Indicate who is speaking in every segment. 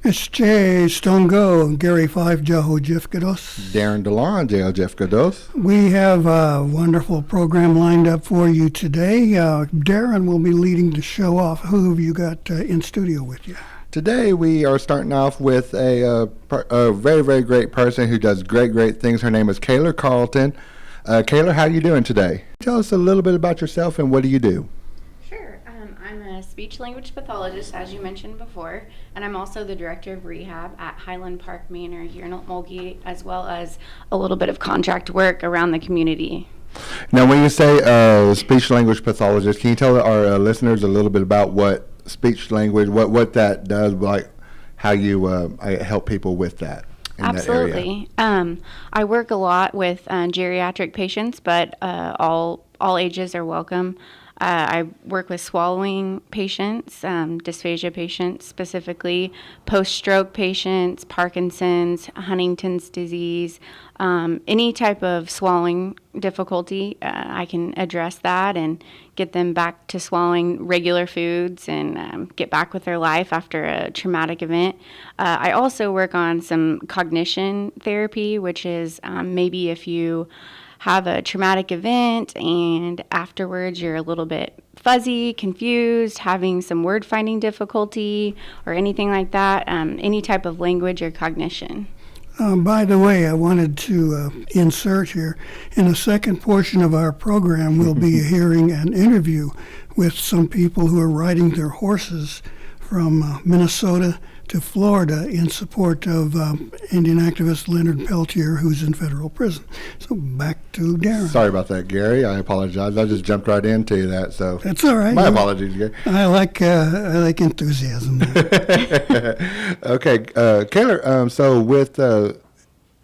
Speaker 1: Piszczej Stongo, Gary 5 Jaho Jifkados.
Speaker 2: Darren DeLon, Jaho Jifkados.
Speaker 1: We have a wonderful program lined up for you today. Darren will be leading the show off. Who have you got in studio with you?
Speaker 2: Today we are starting off with a very, very great person who does great things. Her name is Kayla Carlton. Kayla, how are you doing today? Tell us a little bit about yourself and what do you do?
Speaker 3: Sure. I'm a speech-language pathologist, as you mentioned before, and I'm also the director of rehab at Highland Park Manor here in Mulgate, as well as a little bit of contract work around the community.
Speaker 2: Now, when you say speech-language pathologist, can you tell our listeners a little bit about what speech-language, what that does, like how you help people with that?
Speaker 3: Absolutely. I work a lot with geriatric patients, but all ages are welcome. I work with swallowing patients, dysphagia patients specifically, post-stroke patients, Parkinson's, Huntington's disease, any type of swallowing difficulty. I can address that and get them back to swallowing regular foods and get back with their life after a traumatic event. I also work on some cognition therapy, which is maybe if you have a traumatic event and afterwards you're a little bit fuzzy, confused, having some word finding difficulty or anything like that, any type of language or cognition.
Speaker 1: By the way, I wanted to insert here, in the second portion of our program, we'll be hearing an interview with some people who are riding their horses from Minnesota to Florida in support of Indian activist Leonard Peltier, who's in federal prison. So back to Darren.
Speaker 2: Sorry about that, Gary. I apologize. I just jumped right into that. So
Speaker 1: that's all right.
Speaker 2: My apologies, Gary.
Speaker 1: I like enthusiasm.
Speaker 2: Okay, Kayla. So with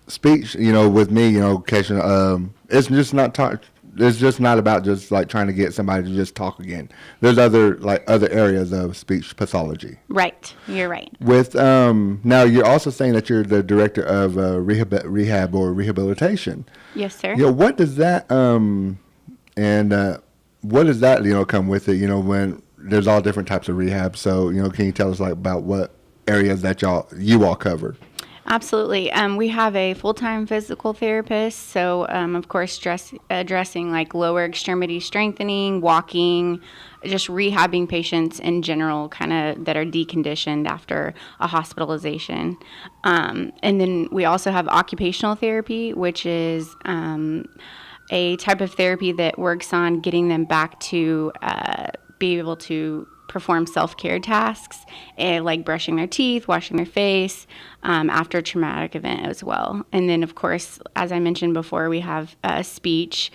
Speaker 2: speech, with me, occasionally, it's just not it's just not about just like trying to get somebody to just talk again. There's other areas of speech pathology.
Speaker 3: Right, you're right.
Speaker 2: With now, you're also saying that you're the director of rehab or rehabilitation.
Speaker 3: Yes, sir.
Speaker 2: What does that what does that come with it? When there's all different types of rehab. So can you tell us about what areas that you all cover?
Speaker 3: Absolutely. We have a full-time physical therapist, so of course addressing like lower extremity strengthening, walking, just rehabbing patients in general kind of that are deconditioned after a hospitalization. And then we also have occupational therapy, which is a type of therapy that works on getting them back to be able to perform self-care tasks, like brushing their teeth, washing their face, after a traumatic event as well. And then, of course, as I mentioned before, we have speech.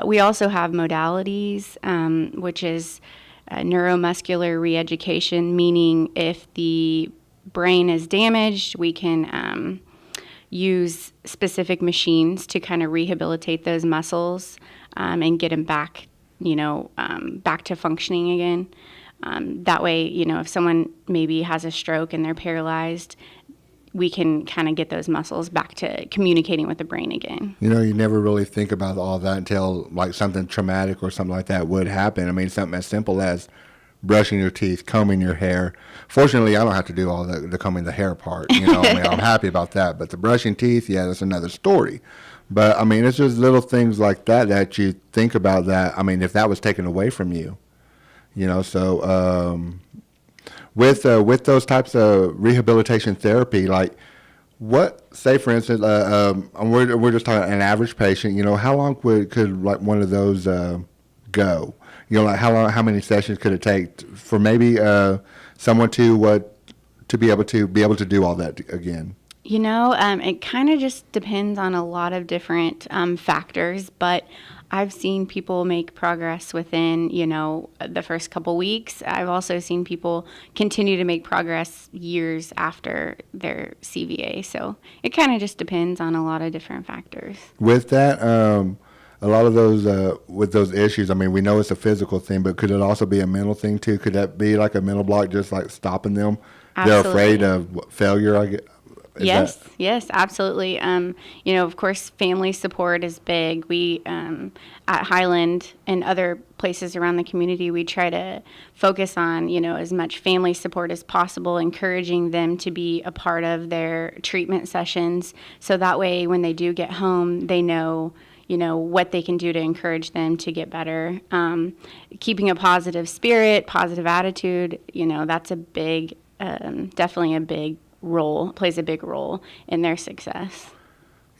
Speaker 3: We also have modalities, which is neuromuscular reeducation, meaning if the brain is damaged, we can use specific machines to kind of rehabilitate those muscles and get them back, back to functioning again. That way, if someone maybe has a stroke and they're paralyzed, we can kind of get those muscles back to communicating with the brain again.
Speaker 2: You never really think about all that until like something traumatic or something like that would happen. I mean, something as simple as brushing your teeth, combing your hair. Fortunately, I don't have to do all the combing the hair part. I'm happy about that. But the brushing teeth, yeah, that's another story. But, I mean, it's just little things like that you think about that. I mean, if that was taken away from you. So with those types of rehabilitation therapy, like say for instance, we're just talking an average patient. How long could like one of those go? Like how many sessions could it take for maybe someone to be able to do all that again?
Speaker 3: It kind of just depends on a lot of different factors, but I've seen people make progress within, the first couple weeks. I've also seen people continue to make progress years after their CVA. So it kind of just depends on a lot of different factors.
Speaker 2: With that, a lot of those, with those issues, I mean, we know it's a physical thing, but could it also be a mental thing too? Could that be like a mental block, just like stopping them?
Speaker 3: Absolutely.
Speaker 2: They're afraid of failure, I guess.
Speaker 3: Yes, yes, absolutely. Of course, family support is big. We, at Highland and other places around the community, we try to focus on, as much family support as possible, encouraging them to be a part of their treatment sessions. So that way, when they do get home, they know, what they can do to encourage them to get better. Keeping a positive spirit, positive attitude, that's a big, definitely a big plays a big role in their success.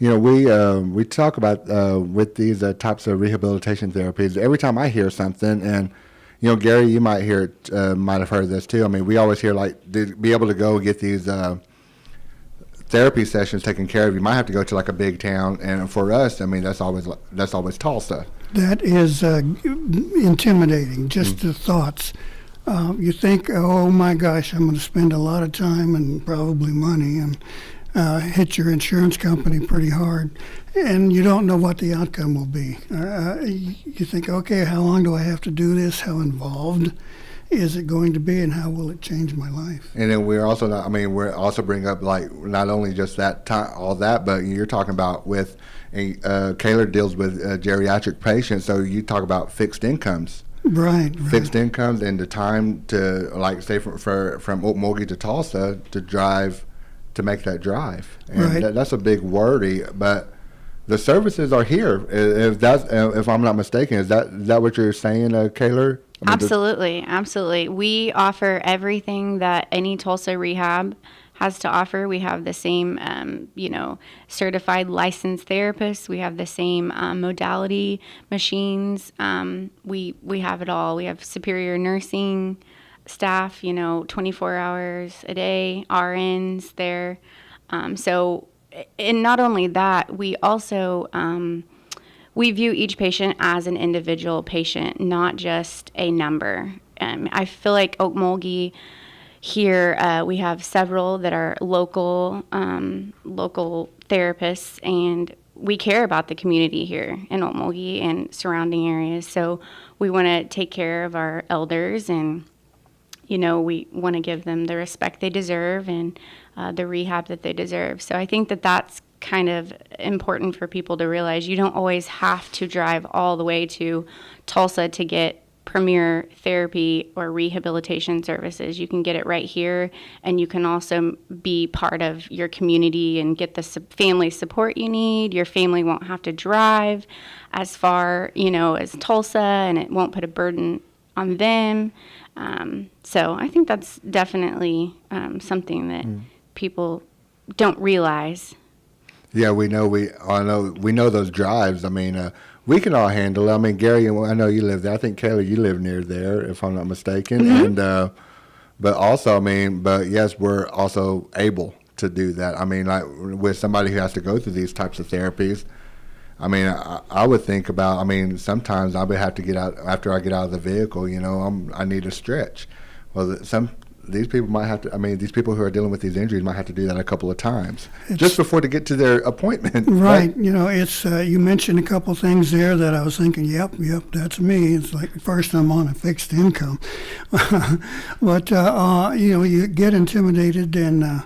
Speaker 2: We talk about with these types of rehabilitation therapies. Every time I hear something, and Gary, you might might have heard this too. I mean, we always hear to be able to go get these therapy sessions taken care of. You might have to go to like a big town, and for us, I mean, that's always Tulsa.
Speaker 1: That is intimidating. Just the thoughts. You think, oh my gosh, I'm going to spend a lot of time and probably money and hit your insurance company pretty hard, and you don't know what the outcome will be. You think, okay, how long do I have to do this? How involved is it going to be, and how will it change my life?
Speaker 2: And then we're also bring up not only just that time, all that, but you're talking about with Kaylor deals with geriatric patients, so you talk about fixed incomes.
Speaker 1: Right.
Speaker 2: Fixed incomes and the time to, say, from Okmulgee to Tulsa to drive, to make that drive. And
Speaker 1: right.
Speaker 2: That's a big worry, but the services are here. If I'm not mistaken, is that what you're saying, Kaylor?
Speaker 3: Absolutely. We offer everything that any Tulsa rehab has to offer. We have the same, certified licensed therapists. We have the same modality machines. We have it all. We have superior nursing staff, 24 hours a day, RNs there. And not only that, we also we view each patient as an individual patient, not just a number. I feel like Okmulgee here, we have several that are local therapists, and we care about the community here in Okmulgee and surrounding areas. So we want to take care of our elders, and we want to give them the respect they deserve and the rehab that they deserve. So I think that that's kind of important for people to realize. You don't always have to drive all the way to Tulsa to get premier therapy or rehabilitation services. You can get it right here, and you can also be part of your community and get the family support you need. Your family won't have to drive as far, as Tulsa, and it won't put a burden on them. So I think that's definitely something that people don't realize.
Speaker 2: Yeah, we know those drives. I mean, we can all handle it. I mean, Gary, I know you live there. I think Kayla, you live near there, if I'm not mistaken.
Speaker 1: Mm-hmm.
Speaker 2: And but yes, we're also able to do that. I mean, like with somebody who has to go through these types of therapies. I mean, I would think about. I mean, sometimes I would have to get out after I get out of the vehicle. I need a stretch. Well, these people might have to. I mean, these people who are dealing with these injuries might have to do that a couple of times just before to get to their appointment.
Speaker 1: Right. It's you mentioned a couple of things there that I was thinking. Yep, that's me. It's like first I'm on a fixed income, but you get intimidated and.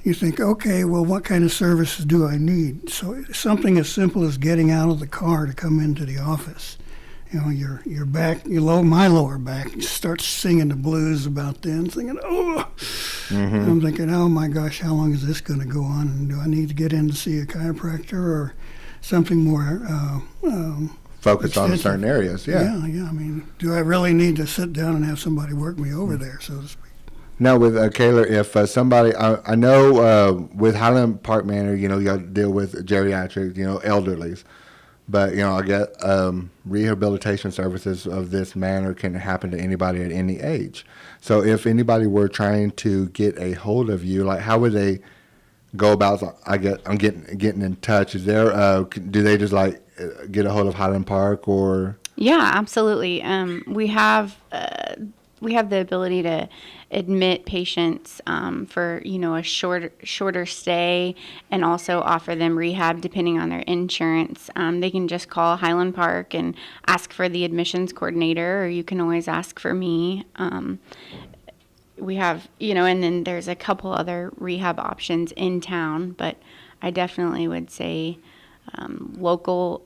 Speaker 1: You think, okay, well, what kind of services do I need? So something as simple as getting out of the car to come into the office. Your back, my lower back starts singing the blues about then, thinking, oh. Mm-hmm. I'm thinking, oh my gosh, how long is this going to go on? And do I need to get in to see a chiropractor or something more
Speaker 2: focused on certain areas? Yeah.
Speaker 1: Yeah. I mean, do I really need to sit down and have somebody work me over there, so to speak?
Speaker 2: Now, with Kaylor, if somebody, I know with Highland Park Manor, you got to deal with geriatrics, elderlies. But, I get rehabilitation services of this manner can happen to anybody at any age. So if anybody were trying to get a hold of you, how would they go about, I'm getting in touch? Is there, do they just, get a hold of Highland Park or?
Speaker 3: Yeah, absolutely. We have the ability to admit patients for a shorter stay, and also offer them rehab depending on their insurance. They can just call Highland Park and ask for the admissions coordinator, or you can always ask for me. we have, and then there's a couple other rehab options in town, but I definitely would say local.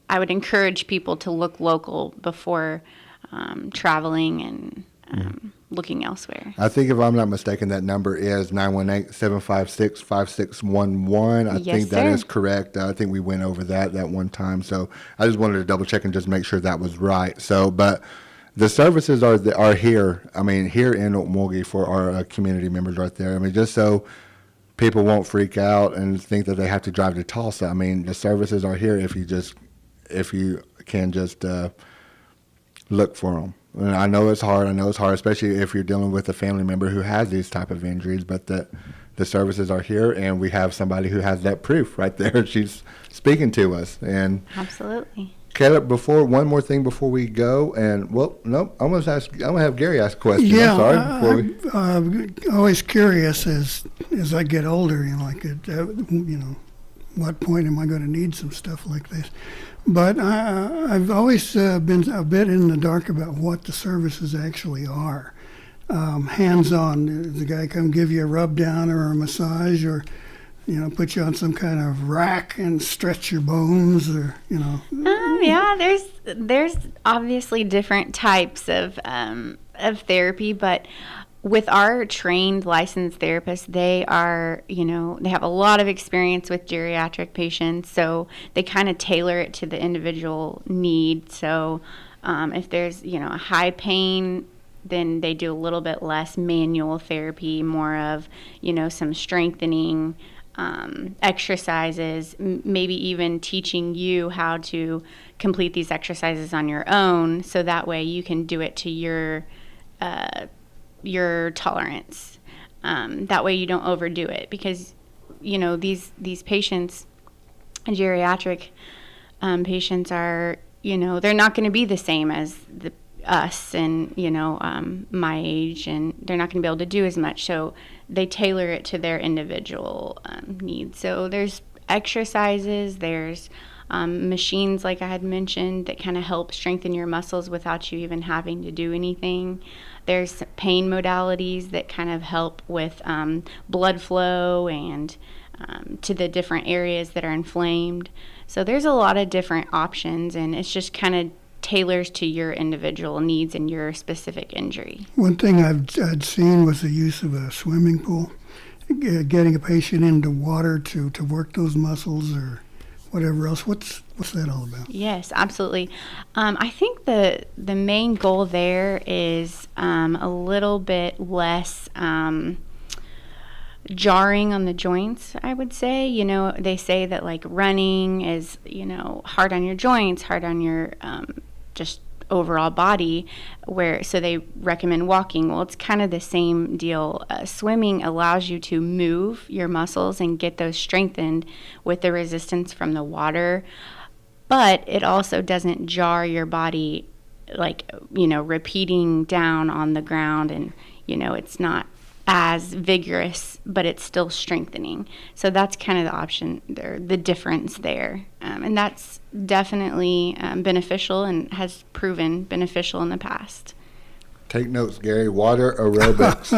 Speaker 3: I would encourage people to look local before traveling and looking elsewhere.
Speaker 2: I think if I'm not mistaken, that number is 918-756-5611. I
Speaker 3: Yes,
Speaker 2: think that
Speaker 3: sir.
Speaker 2: is correct. I think we went over that one time. So I just wanted to double check and just make sure that was right. So, but the services are here. I mean, here in Okmulgee for our community members right there. I mean, just so people won't freak out and think that they have to drive to Tulsa. I mean, the services are here if you can just look for them. And I know it's hard, especially if you're dealing with a family member who has these type of injuries, but the services are here, and we have somebody who has that proof right there. She's speaking to us. And
Speaker 3: Absolutely.
Speaker 2: Caleb, one more thing before we go, and I'm gonna have Gary ask a question.
Speaker 1: Yeah,
Speaker 2: I'm sorry.
Speaker 1: I'm always curious as I get older, what point am I going to need some stuff like this? But I've always been a bit in the dark about what the services actually are. Hands-on, does the guy come give you a rub down or a massage, or put you on some kind of rack and stretch your bones, or
Speaker 3: Yeah, there's obviously different types of therapy, but with our trained licensed therapists, they are, they have a lot of experience with geriatric patients, so they kind of tailor it to the individual need. So if there's, a high pain, then they do a little bit less manual therapy, more of, some strengthening exercises, maybe even teaching you how to complete these exercises on your own, so that way you can do it to your tolerance. That way you don't overdo it, because these patients, geriatric patients, are they're not going to be the same as us and my age, and they're not going to be able to do as much, so they tailor it to their individual needs. So there's exercises, there's machines, like I had mentioned, that kind of help strengthen your muscles without you even having to do anything. There's pain modalities that kind of help with blood flow and to the different areas that are inflamed. So there's a lot of different options, and it's just kind of tailors to your individual needs and your specific injury.
Speaker 1: One thing I'd seen was the use of a swimming pool, getting a patient into water to work those muscles or whatever else. What's that all about?
Speaker 3: Yes, absolutely. I think the main goal there is a little bit less jarring on the joints, I would say. They say that like running is, hard on your joints, hard on your just overall body, so they recommend walking. Well, it's kind of the same deal. Swimming allows you to move your muscles and get those strengthened with the resistance from the water, but it also doesn't jar your body, like, repeating down on the ground, and, it's not as vigorous, but it's still strengthening. So that's kind of the option there, the difference there. And that's definitely beneficial and has proven beneficial in the past.
Speaker 2: Take notes, Gary. Water aerobics.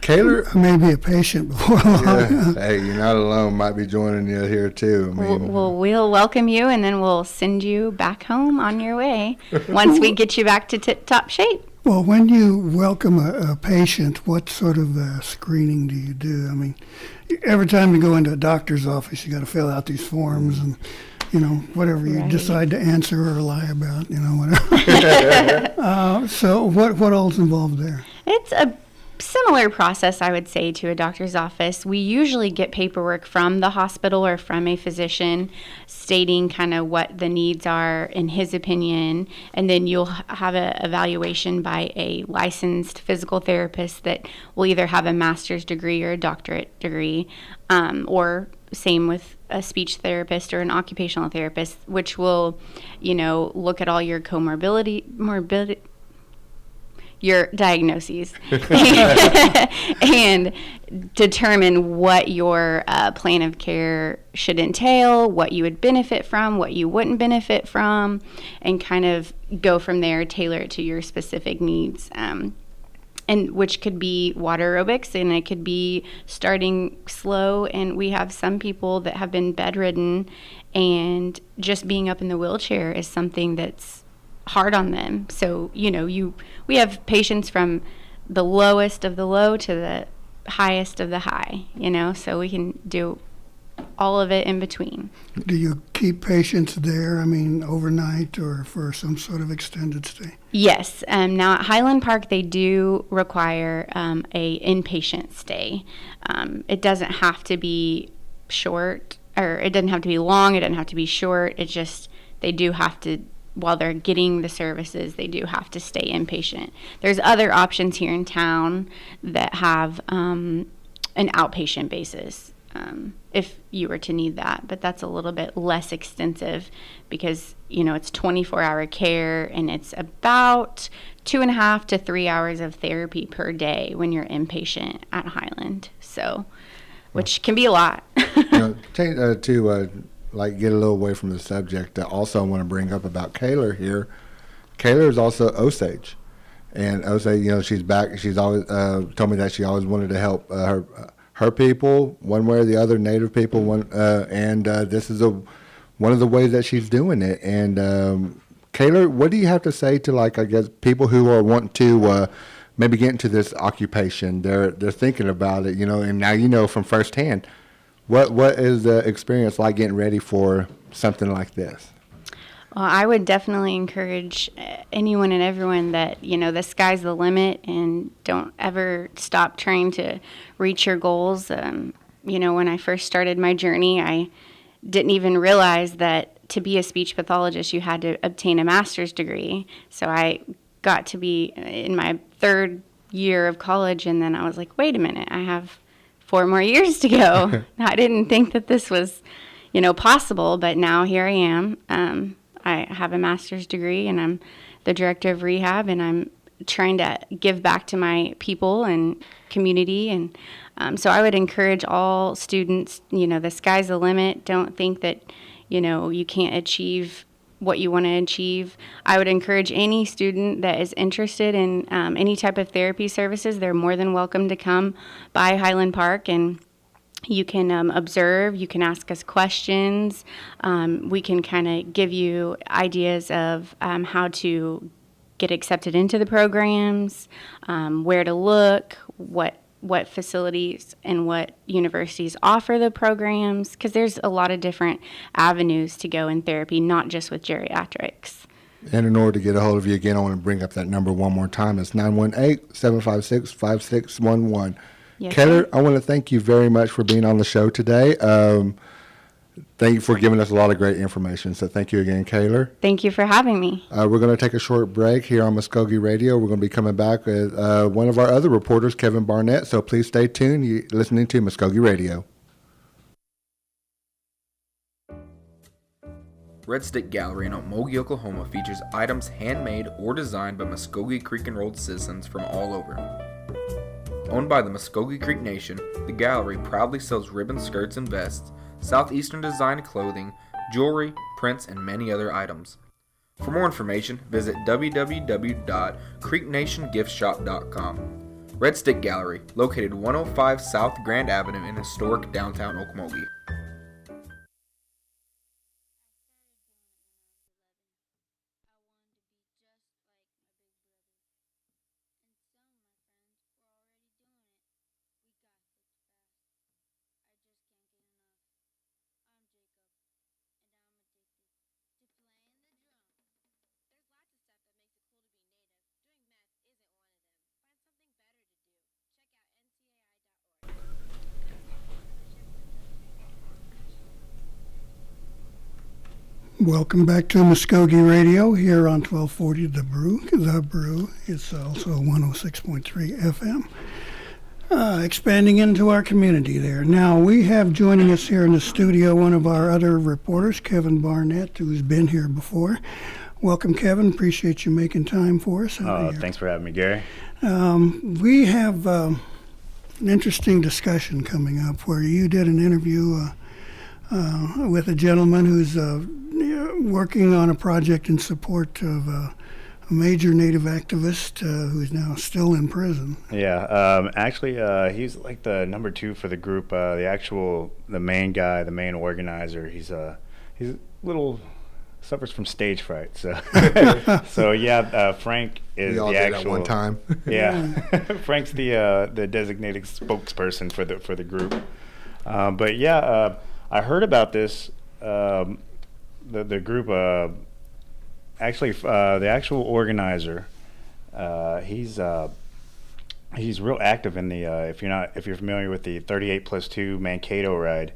Speaker 2: Kaylor,
Speaker 1: I may be a patient before long.
Speaker 2: yeah, hey, you're not alone. Might be joining you here too. I mean,
Speaker 3: We'll welcome you, and then we'll send you back home on your way once we get you back to tip-top shape.
Speaker 1: Well, when you welcome a patient, what sort of screening do you do? I mean, every time you go into a doctor's office, you got to fill out these forms and, whatever you decide to answer or lie about, whatever. So what all's involved there?
Speaker 3: It's a similar process, I would say, to a doctor's office. We usually get paperwork from the hospital or from a physician stating kind of what the needs are in his opinion, and then you'll have an evaluation by a licensed physical therapist that will either have a master's degree or a doctorate degree, or same with a speech therapist or an occupational therapist, which will, look at all your your diagnoses and determine what your plan of care should entail, what you would benefit from, what you wouldn't benefit from, and kind of go from there, tailor it to your specific needs. And which could be water aerobics, and it could be starting slow. And we have some people that have been bedridden, and just being up in the wheelchair is something that's hard on them. So, we have patients from the lowest of the low to the highest of the high, so we can do all of it in between.
Speaker 1: Do you keep patients there, overnight or for some sort of extended stay?
Speaker 3: Yes. Now at Highland Park, they do require a inpatient stay. It doesn't have to be short, or it doesn't have to be long. It doesn't have to be short. It's just they do have to, while they're getting the services, they do have to stay inpatient. There's other options here in town that have an outpatient basis. If you were to need that, but that's a little bit less extensive because, it's 24-hour care, and it's about 2.5 to 3 hours of therapy per day when you're inpatient at Highland. So, which can be a lot.
Speaker 2: To get a little away from the subject, I also want to bring up about Kayla here. Kayla is also Osage. And Osage, she's back. She's always told me that she always wanted to help her people, one way or the other, Native people, and this is one of the ways that she's doing it. And Kayla, what do you have to say to people who are wanting to maybe get into this occupation? They're thinking about it, and now from firsthand. What is the experience like getting ready for something like this?
Speaker 3: Well, I would definitely encourage anyone and everyone that, the sky's the limit, and don't ever stop trying to reach your goals. When I first started my journey, I didn't even realize that to be a speech pathologist, you had to obtain a master's degree. So I got to be in my 3rd year of college, and then I was like, wait a minute, I have 4 more years to go. I didn't think that this was, possible, but now here I am. I have a master's degree, and I'm the director of rehab, and I'm trying to give back to my people and community. And so I would encourage all students, the sky's the limit. Don't think that, you can't achieve what you want to achieve. I would encourage any student that is interested in any type of therapy services, they're more than welcome to come by Highland Park, and you can observe, you can ask us questions. We can kind of give you ideas of how to get accepted into the programs, where to look, what facilities and what universities offer the programs, because there's a lot of different avenues to go in therapy, not just with geriatrics.
Speaker 2: And in order to get a hold of you again, I want to bring up that number one more time. It's 918-756-5611.
Speaker 3: Yes,
Speaker 2: Kayla, I want to thank you very much for being on the show today. Thank you for giving us a lot of great information. So thank you again, Kayla.
Speaker 3: Thank you for having me.
Speaker 2: We're going to take a short break here on Mvskoke Radio. We're going to be coming back with one of our other reporters, Kevin Barnett. So please stay tuned. You're listening to Mvskoke Radio.
Speaker 4: Red Stick Gallery in Okmulgee, Oklahoma features items handmade or designed by Mvskoke Creek Enrolled citizens from all over. Owned by the Mvskoke Creek Nation, the gallery proudly sells ribbons, skirts, and vests, Southeastern designed clothing, jewelry, prints, and many other items. For more information, visit www.creeknationgiftshop.com. Red Stick Gallery, located 105 South Grand Avenue in historic downtown Okmulgee.
Speaker 1: Welcome back to Mvskoke Radio here on 1240 The Brew. The Brew is also 106.3 FM. Expanding into our community there. Now, we have joining us here in the studio one of our other reporters, Kevin Barnett, who's been here before. Welcome, Kevin. Appreciate you making time for us.
Speaker 5: Thanks for having me, Gary.
Speaker 1: We have an interesting discussion coming up where you did an interview with a gentleman who's working on a project in support of a major Native activist who's now still in prison.
Speaker 5: Yeah, actually, he's like the number 2 for the group. The main guy, the main organizer. He's a little suffers from stage fright. So, Frank is
Speaker 2: We all
Speaker 5: the
Speaker 2: did
Speaker 5: actual.
Speaker 2: at one time.
Speaker 5: Yeah, Frank's the designated spokesperson for the group. I heard about this. The group. The actual organizer, he's real active in the. If you're familiar with the 38+2 Mankato ride,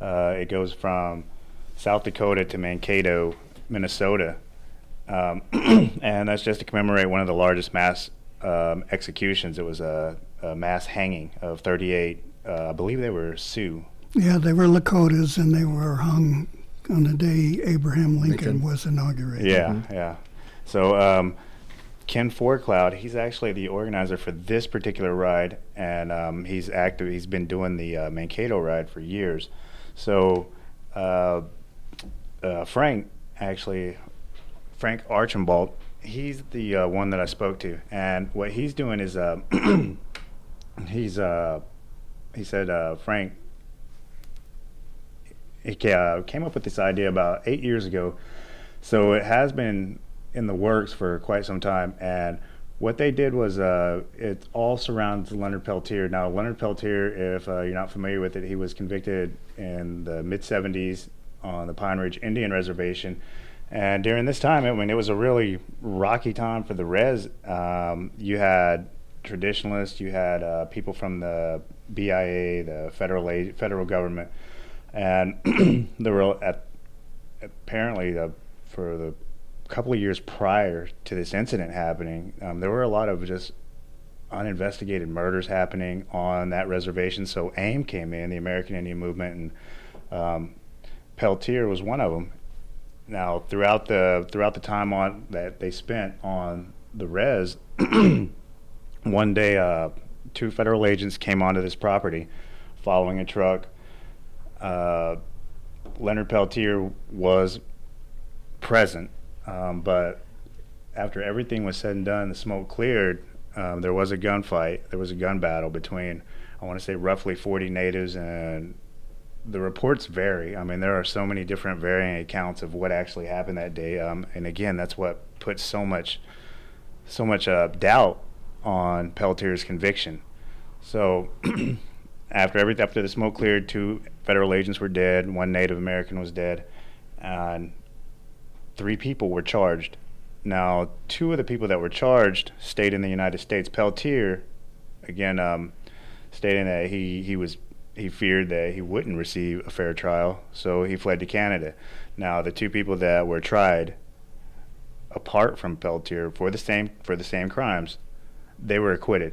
Speaker 5: it goes from South Dakota to Mankato, Minnesota, and that's just to commemorate one of the largest mass executions. It was a mass hanging of 38. I believe they were Sioux.
Speaker 1: Yeah, they were Lakotas, and they were hung on the day Abraham Lincoln was inaugurated.
Speaker 5: Yeah. So Ken Forecloud, he's actually the organizer for this particular ride, and he's active. He's been doing the Mankato ride for years. So Frank Archambault, he's the one that I spoke to, and what he's doing is he said Frank. He came up with this idea about 8 years ago, so it has been in the works for quite some time. And what they did was it all surrounds Leonard Peltier. Now, Leonard Peltier, if you're not familiar with it, he was convicted in the mid-'70s on the Pine Ridge Indian Reservation. And during this time, it was a really rocky time for the res. You had traditionalists, you had people from the BIA, the federal government. And there were apparently for the couple of years prior to this incident happening, there were a lot of just uninvestigated murders happening on that reservation. So AIM came in, the American Indian Movement, and Peltier was one of them. Now, throughout the time that they spent on the res, one day 2 federal agents came onto this property following a truck. Leonard Peltier was present, but after everything was said and done, the smoke cleared, there was a gunfight. There was a gun battle between, I want to say, roughly 40 natives, and the reports vary. I mean, there are so many different varying accounts of what actually happened that day, and again, that's what puts so much doubt on Peltier's conviction. So after the smoke cleared, 2 federal agents were dead, 1 Native American was dead, and 3 people were charged. Now, 2 of the people that were charged stayed in the United States. Peltier, again, stating that he feared that he wouldn't receive a fair trial, so he fled to Canada. Now, the 2 people that were tried, apart from Peltier, for the same crimes, they were acquitted.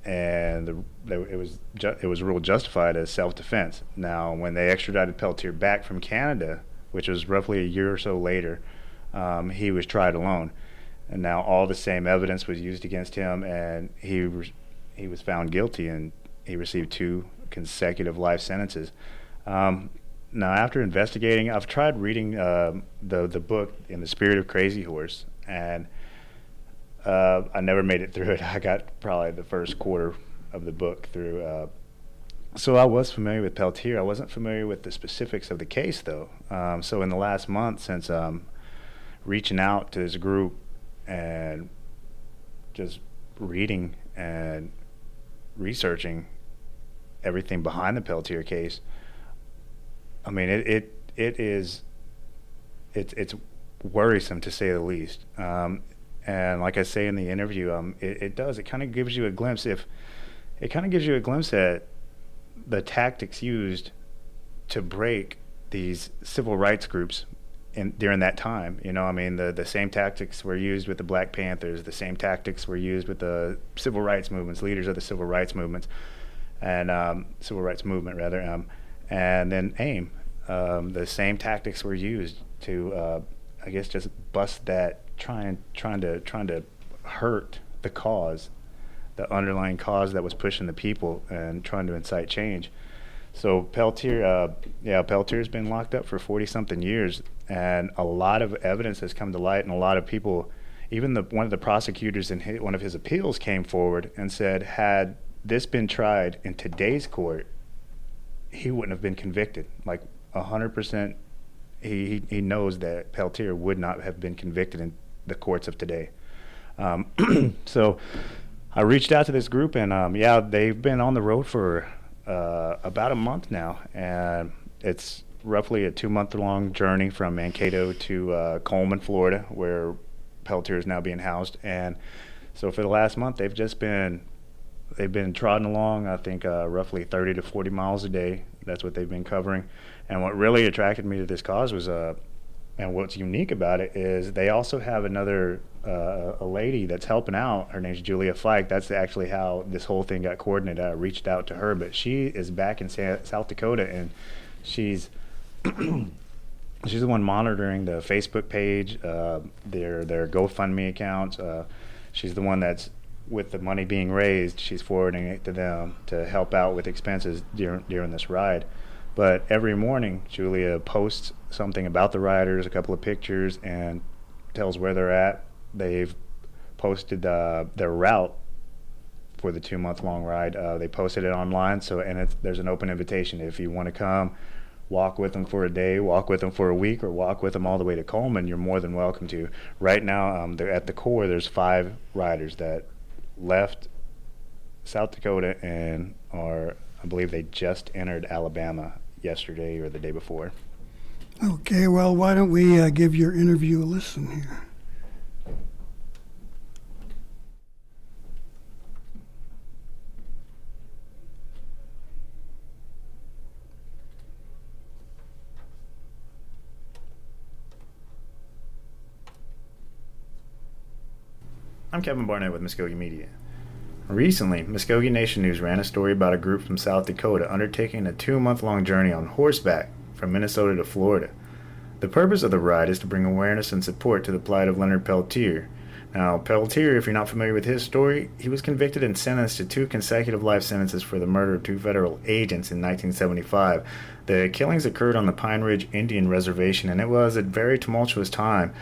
Speaker 5: And it was ruled justified as self-defense. Now, when they extradited Peltier back from Canada, which was roughly a year or so later, he was tried alone. And now all the same evidence was used against him, and he was found guilty, and he received 2 consecutive life sentences. Now, after investigating, I've tried reading the book In the Spirit of Crazy Horse, and I never made it through it. I got probably the first quarter of the book through. So I was familiar with Peltier. I wasn't familiar with the specifics of the case, though. So in the last month, since reaching out to this group and just reading and researching everything behind the Peltier case, I mean, it's worrisome, to say the least. And like I say in the interview, it kind of gives you a glimpse. It kind of gives you a glimpse at the tactics used to break these civil rights groups during that time. I mean, the same tactics were used with the Black Panthers. The same tactics were used with the civil rights movements, leaders of the civil rights movements, and civil rights movement rather. And then AIM, the same tactics were used to I guess, just bust that, trying to hurt the cause, the underlying cause that was pushing the people and trying to incite change. So Peltier's been locked up for 40-something years, and a lot of evidence has come to light, and a lot of people, even one of the prosecutors in one of his appeals came forward and said, had this been tried in today's court, he wouldn't have been convicted. Like 100%, he knows that Peltier would not have been convicted in the courts of today. So I reached out to this group, and they've been on the road for about a month now, and it's roughly a 2-month-long journey from Mankato to Coleman, Florida, where Peltier is now being housed. And so for the last month, they've been trotting along, I think, roughly 30 to 40 miles a day. That's what they've been covering. And what really attracted me to this cause was, and what's unique about it is they also have another, a lady that's helping out. Her name's Julia Fike. That's actually how this whole thing got coordinated. I reached out to her, but she is back in South Dakota, and she's she's the one monitoring the Facebook page, their GoFundMe accounts. She's the one that's, with the money being raised, she's forwarding it to them to help out with expenses during this ride. But every morning, Julia posts something about the riders, a couple of pictures, and tells where they're at. They've posted their route for the 2-month-long ride. They posted it online, there's an open invitation. If you want to come, walk with them for a day, walk with them for a week, or walk with them all the way to Coleman, you're more than welcome to. Right now, they're at the core, there's 5 riders that left South Dakota and I believe they just entered Alabama yesterday or the day before.
Speaker 1: Okay, well, why don't we give your interview a listen here?
Speaker 5: I'm Kevin Barnett with Mvskoke Media. Recently, Mvskoke Nation News ran a story about a group from South Dakota undertaking a 2-month-long journey on horseback from Minnesota to Florida. The purpose of the ride is to bring awareness and support to the plight of Leonard Peltier. Now, Peltier, if you're not familiar with his story, he was convicted and sentenced to 2 consecutive life sentences for the murder of 2 federal agents in 1975. The killings occurred on the Pine Ridge Indian Reservation, and it was a very tumultuous time.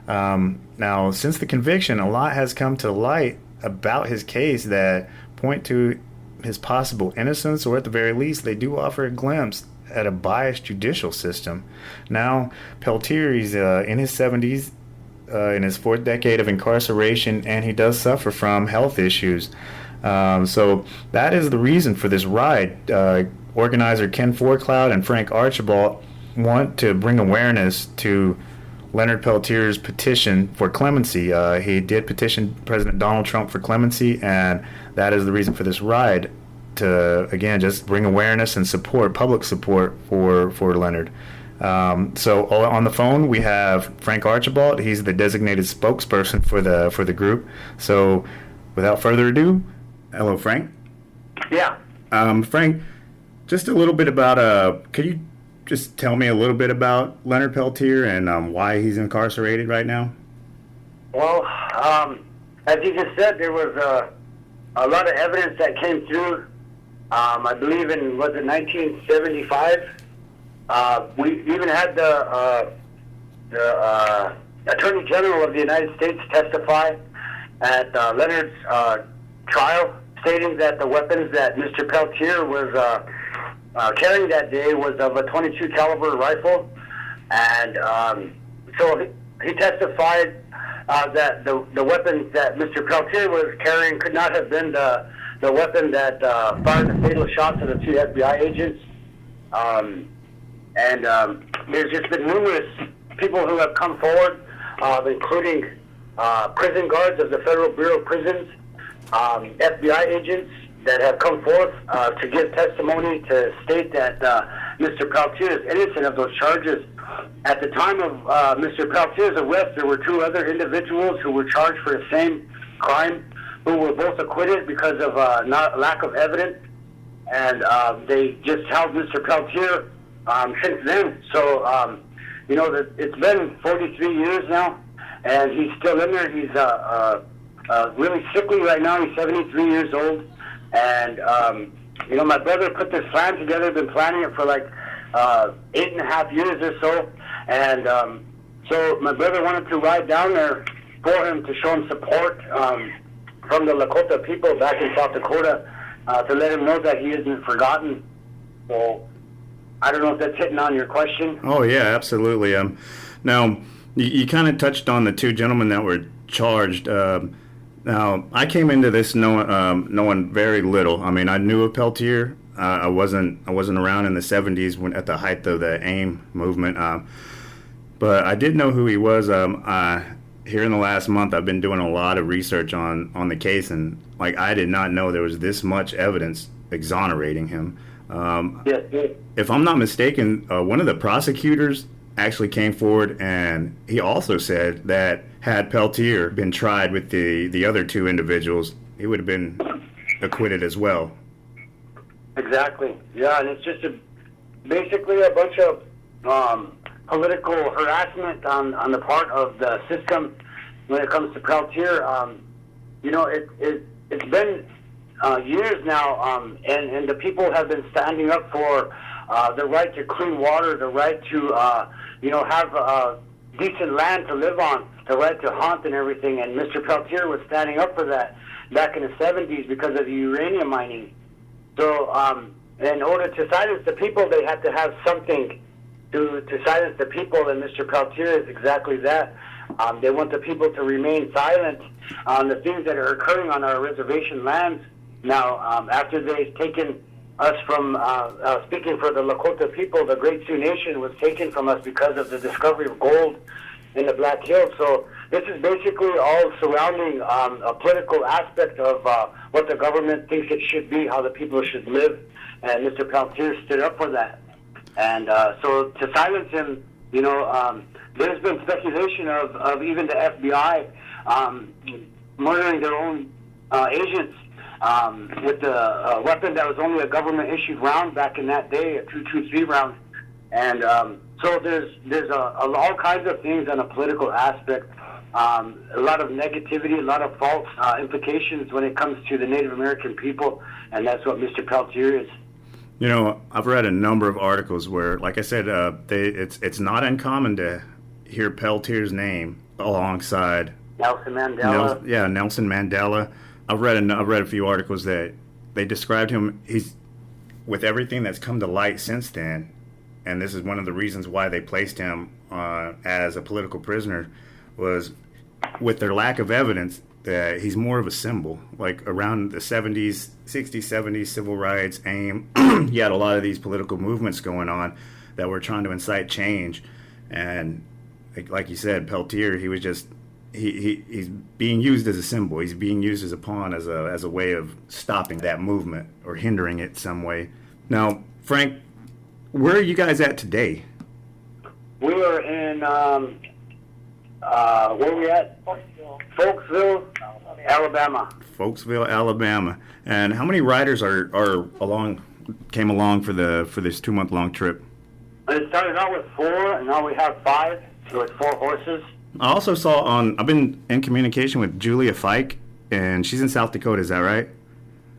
Speaker 5: Now, since the conviction, a lot has come to light about his case that point to his possible innocence, or at the very least, they do offer a glimpse at a biased judicial system. Now, Peltier, he's in his 70s, in his 4th decade of incarceration, and he does suffer from health issues. So that is the reason for this ride. Organizer Ken Forcloud and Frank Archibald want to bring awareness to Leonard Peltier's petition for clemency. He did petition President Donald Trump for clemency, and that is the reason for this ride, to, again, just bring awareness and support, public support for Leonard. So on the phone we have Frank Archibald. He's the designated spokesperson for the group. So without further ado, hello, Frank.
Speaker 6: Yeah.
Speaker 5: Frank, just a little bit about, could you just tell me a little bit about Leonard Peltier and why he's incarcerated right now?
Speaker 6: Well, as you just said, there was a lot of evidence that came through. I believe in, was it 1975? We even had the Attorney General of the United States testify at Leonard's trial, stating that the weapons that Mr. Peltier was carrying that day was of a .22 caliber rifle, and so he testified that the weapons that Mr. Peltier was carrying could not have been the weapon that fired the fatal shots of the 2 FBI agents. And there's just been numerous people who have come forward, including prison guards of the Federal Bureau of Prisons, FBI agents that have come forth to give testimony to state that Mr. Peltier is innocent of those charges. At the time of Mr. Peltier's arrest, there were 2 other individuals who were charged for the same crime, who were both acquitted because of lack of evidence, and they just held Mr. Peltier since then. So that it's been 43 years now, and he's still in there. He's really sickly right now. He's 73 years old, and my brother put this plan together. Been planning it for like 8.5 years or so, and so my brother wanted to ride down there for him to show him support from the Lakota people back in South Dakota, to let him know that he isn't forgotten. So I don't know if that's hitting on your question.
Speaker 5: Oh yeah, absolutely. Now you kind of touched on the two gentlemen that were charged. Now I came into this knowing very little. I mean, I knew of Peltier. I wasn't around in the 70s when at the height of the AIM movement, but I did know who he was. Here in the last month, I've been doing a lot of research on the case, and like I did not know there was this much evidence exonerating him.
Speaker 6: Yes.
Speaker 5: If I'm not mistaken, one of the prosecutors actually came forward, and he also said that had Peltier been tried with the other two individuals, he would have been acquitted as well.
Speaker 6: Exactly. Yeah, and it's just basically a bunch of political harassment on the part of the system when it comes to Peltier. It's been years now, and the people have been standing up for the right to clean water, the right to have decent land to live on, the right to hunt and everything. And Mr. Peltier was standing up for that back in the 70s because of the uranium mining. So in order to silence the people, they had to have something to silence the people, and Mr. Peltier is exactly that. They want the people to remain silent on the things that are occurring on our reservation lands. Now, after they've taken us from speaking for the Lakota people, the Great Sioux Nation was taken from us because of the discovery of gold in the Black Hills. So this is basically all surrounding a political aspect of what the government thinks it should be, how the people should live, and Mr. Peltier stood up for that. And so to silence him, there's been speculation of even the FBI murdering their own agents with a weapon that was only a government-issued round back in that day, a .223 round. And so there's all kinds of things on a political aspect, a lot of negativity, a lot of false implications when it comes to the Native American people, and that's what Mr. Peltier is.
Speaker 5: I've read a number of articles where, like I said, it's not uncommon to hear Peltier's name alongside
Speaker 6: Nelson Mandela.
Speaker 5: Nelson Mandela. I've read a few articles that they described him. He's with everything that's come to light since then, and this is one of the reasons why they placed him as a political prisoner, was with their lack of evidence that he's more of a symbol. Like around the 60s, 70s, civil rights, AIM, you had a lot of these political movements going on that were trying to incite change. And like you said, Peltier, he was just, he's being used as a symbol. He's being used as a pawn, as a way of stopping that movement or hindering it some way. Now, Frank, where are you guys at today?
Speaker 6: We are in, where are we at? Folksville, Alabama.
Speaker 5: Folksville, Alabama. And how many riders came along for this 2-month-long trip?
Speaker 6: It started out with 4, and now we have 5. So it's 4 horses.
Speaker 5: I also saw I've been in communication with Julia Fike, and she's in South Dakota. Is that right?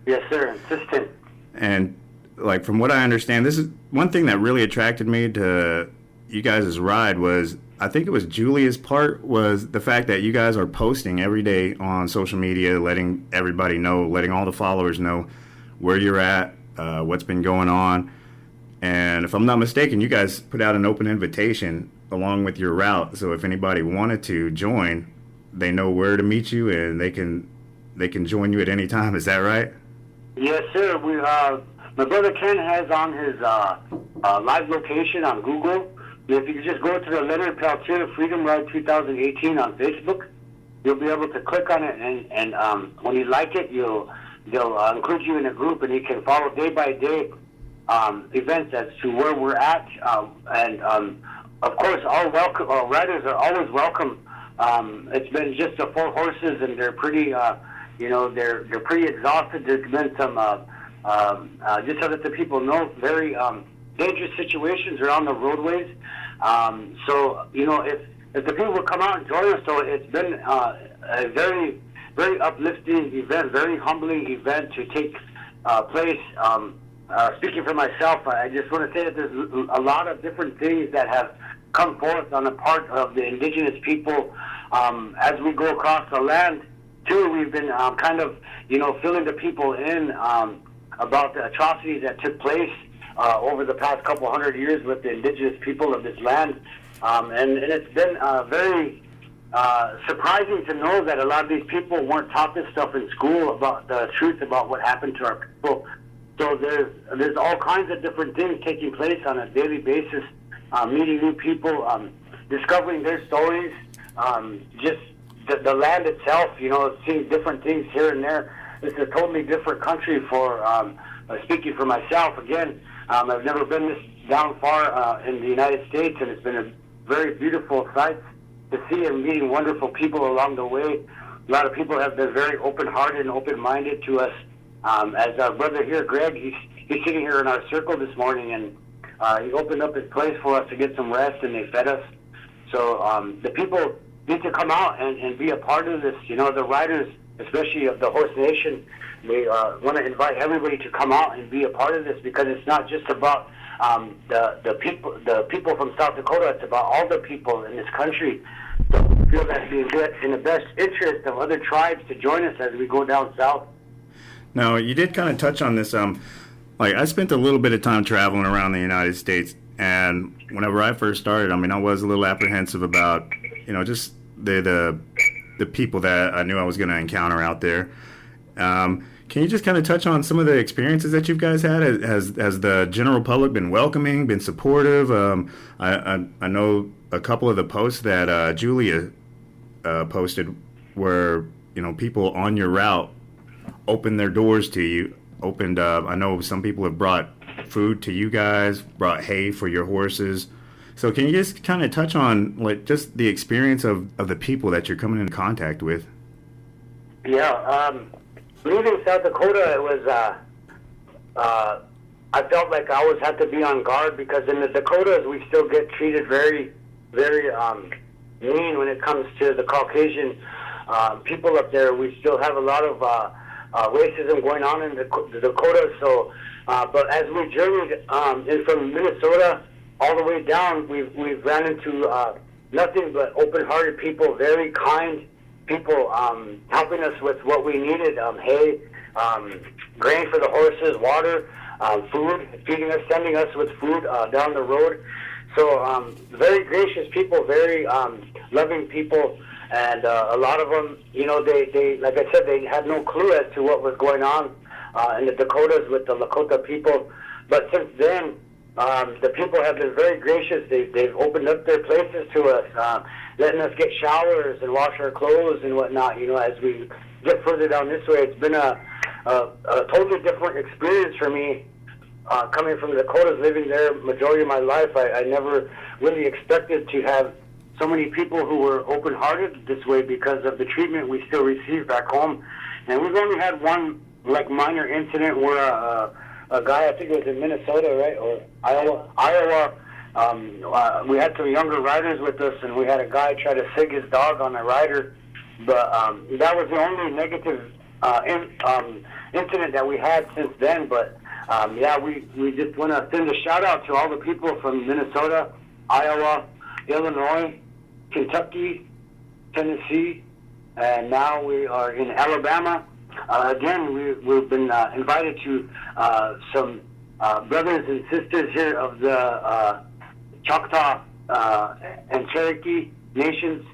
Speaker 6: Yes, sir. Assistant.
Speaker 5: And like from what I understand, this is one thing that really attracted me to you guys' ride was, I think it was Julia's part, was the fact that you guys are posting every day on social media, letting everybody know, letting all the followers know where you're at, what's been going on. And if I'm not mistaken, you guys put out an open invitation along with your route, so if anybody wanted to join, they know where to meet you, and they can join you at any time. Is that right?
Speaker 6: Yes, sir. We my brother Ken has on his live location on Google. If you just go to the Leonard Peltier Freedom Ride 2018 on Facebook, you'll be able to click on it, and when you like it, they'll include you in a group, and you can follow day by day events as to where we're at, and of course, all riders are always welcome. It's been just the 4 horses, and they're pretty, they're pretty exhausted. There's been some, just so that the people know, very dangerous situations around the roadways. So, if the people would come out and join us, so it's been a very, very uplifting event, very humbling event to take place. Speaking for myself, I just want to say that there's a lot of different things that have come forth on the part of the indigenous people as we go across the land. Too, we've been kind of, filling the people in about the atrocities that took place over the past couple hundred years with the indigenous people of this land. And it's been very surprising to know that a lot of these people weren't taught this stuff in school about the truth about what happened to our people. So there's all kinds of different things taking place on a daily basis, meeting new people, discovering their stories, just the land itself, seeing different things here and there. This is a totally different country for, speaking for myself, again, I've never been this down far in the United States, and it's been a very beautiful sight to see and meeting wonderful people along the way. A lot of people have been very open-hearted and open-minded to us. As our brother here, Greg, he's sitting here in our circle this morning, and he opened up his place for us to get some rest, and they fed us. So the people need to come out and be a part of this. The riders, especially of the Horse Nation, we want to invite everybody to come out and be a part of this, because it's not just about the people from South Dakota. It's about all the people in this country. So we feel that it'd be in the best interest of other tribes to join us as we go down south.
Speaker 5: Now, you did kind of touch on this. I spent a little bit of time traveling around the United States, and whenever I first started, I was a little apprehensive about, just the people that I knew I was going to encounter out there. Can you just kind of touch on some of the experiences that you guys had? Has the general public been welcoming, been supportive? I know a couple of the posts that Julia posted where, people on your route opened their doors to you, I know some people have brought food to you guys, brought hay for your horses. So can you just kind of touch on just the experience of the people that you're coming in contact with?
Speaker 6: Yeah, leaving South Dakota, it was, I felt like I always had to be on guard, because in the Dakotas we still get treated very, very mean when it comes to the Caucasian people up there. We still have a lot of racism going on in the Dakotas. So, but as we journeyed in from Minnesota all the way down, we've ran into nothing but open-hearted people, very kind people, helping us with what we needed: hay, grain for the horses, water, food, feeding us, sending us with food down the road. So very gracious people, very loving people. And a lot of them, they like I said, they had no clue as to what was going on in the Dakotas with the Lakota people. But since then, the people have been very gracious. They've opened up their places to us, letting us get showers and wash our clothes and whatnot. As we get further down this way, it's been a totally different experience for me. Coming from the Dakotas, living there majority of my life, I never really expected to have so many people who were open-hearted this way because of the treatment we still receive back home. And we've only had one minor incident where a guy, I think it was in Minnesota, right, or Iowa. We had some younger riders with us, and we had a guy try to sig his dog on a rider. But that was the only negative incident that we had since then. But we just want to send a shout-out to all the people from Minnesota, Iowa, Illinois, Kentucky, Tennessee, and now we are in Alabama. Again, we've been invited to some brothers and sisters here of the Choctaw and Cherokee nations.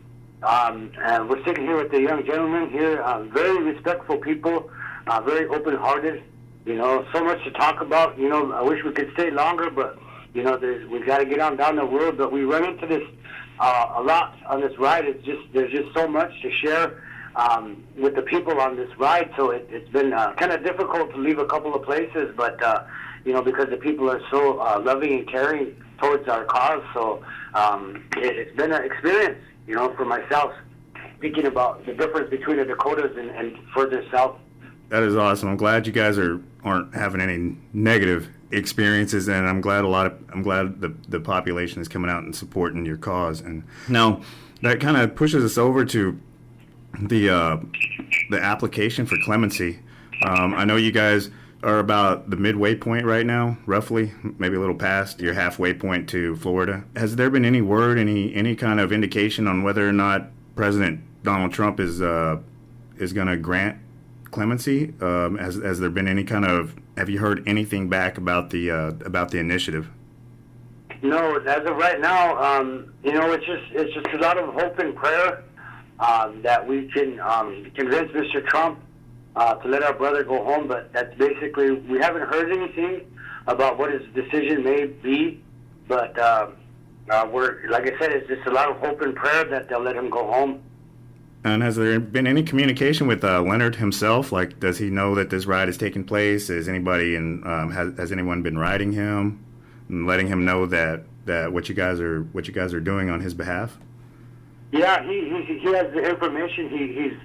Speaker 6: And we're sitting here with the young gentleman here, very respectful people, very open-hearted. So much to talk about. I wish we could stay longer, but we've got to get on down the road. But we run into this a lot on this ride. There's just so much to share with the people on this ride. So it's been kind of difficult to leave a couple of places, but because the people are so loving and caring towards our cause. So it's been an experience, for myself, speaking about the difference between the Dakotas and further south.
Speaker 5: That is awesome. I'm glad you guys aren't having any negative experiences, and I'm glad the population is coming out and supporting your cause. And now that kind of pushes us over to the application for clemency. I know you guys are about the midway point right now, roughly, maybe a little past your halfway point to Florida. Has there been any word, any kind of indication on whether or not President Donald Trump is going to grant clemency? Has there been any kind of? Have you heard anything back about the initiative?
Speaker 6: No, as of right now, it's just a lot of hope and prayer that we can convince Mr. Trump to let our brother go home. But that's basically, we haven't heard anything about what his decision may be. But we're, like I said, it's just a lot of hope and prayer that they'll let him go home.
Speaker 5: And has there been any communication with Leonard himself? Like, does he know that this ride is taking place? Has anybody has anyone been riding him and letting him know that what you guys are doing on his behalf? Yeah,
Speaker 6: he has the information.